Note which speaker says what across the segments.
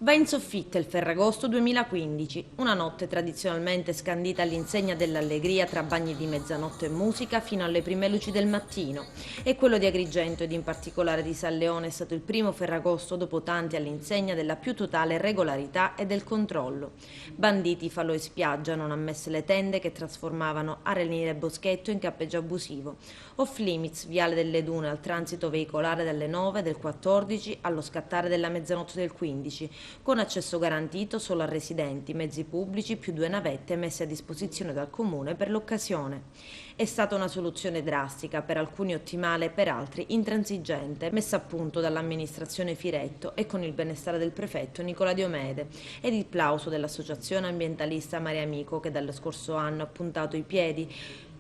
Speaker 1: Va in soffitta il Ferragosto 2015, una notte tradizionalmente scandita all'insegna dell'allegria tra bagni di mezzanotte e musica fino alle prime luci del mattino. E quello di Agrigento ed in particolare di San Leone è stato il primo Ferragosto dopo tanti all'insegna della più totale regolarità e del controllo. Banditi, falò e spiaggia, non ammesse le tende che trasformavano Arenile Boschetto in campeggio abusivo. Off limits, Viale delle Dune al transito veicolare dalle 9 del 14 allo scattare della mezzanotte del 15, con accesso garantito solo a residenti, mezzi pubblici più 2 navette messe a disposizione dal comune per l'occasione. È stata una soluzione drastica, per alcuni ottimale, per altri intransigente, messa a punto dall'amministrazione Firetto e con il benestare del prefetto Nicola Diomede ed il plauso dell'associazione ambientalista Mare Amico che dallo scorso anno ha puntato i piedi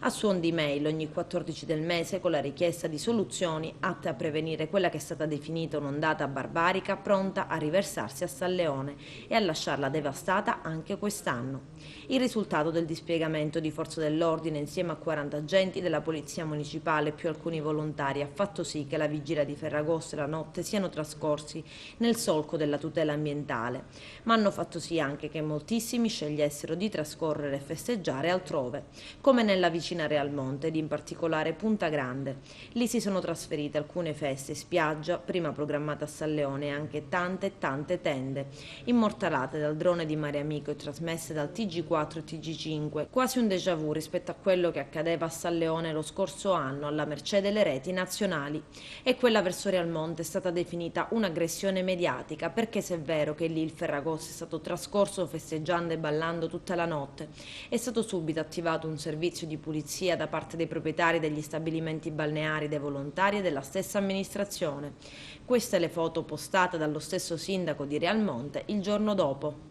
Speaker 1: a suon di mail ogni 14 del mese con la richiesta di soluzioni atte a prevenire quella che è stata definita un'ondata barbarica pronta a riversarsi a San Leone e a lasciarla devastata anche quest'anno. Il risultato del dispiegamento di forze dell'ordine insieme a 40 agenti della Polizia Municipale più alcuni volontari ha fatto sì che la vigilia di Ferragosto e la notte siano trascorsi nel solco della tutela ambientale, ma hanno fatto sì anche che moltissimi scegliessero di trascorrere e festeggiare altrove, come nella vicina Real Monte ed in particolare Punta Grande. Lì si sono trasferite alcune feste, spiaggia, prima programmata a San Leone e anche tante tende, immortalate dal drone di Mare Amico e trasmesse dal TG4 e TG5, quasi un déjà vu rispetto a quello che accadeva a San Leone lo scorso anno alla mercé delle reti nazionali. E quella verso Real Monte è stata definita un'aggressione mediatica, perché se è vero che lì il Ferragosto è stato trascorso festeggiando e ballando tutta la notte, è stato subito attivato un servizio di pulizia da parte dei proprietari degli stabilimenti balneari, dei volontari e della stessa amministrazione. Queste le foto postate dallo stesso sindaco di Real Monte il giorno dopo.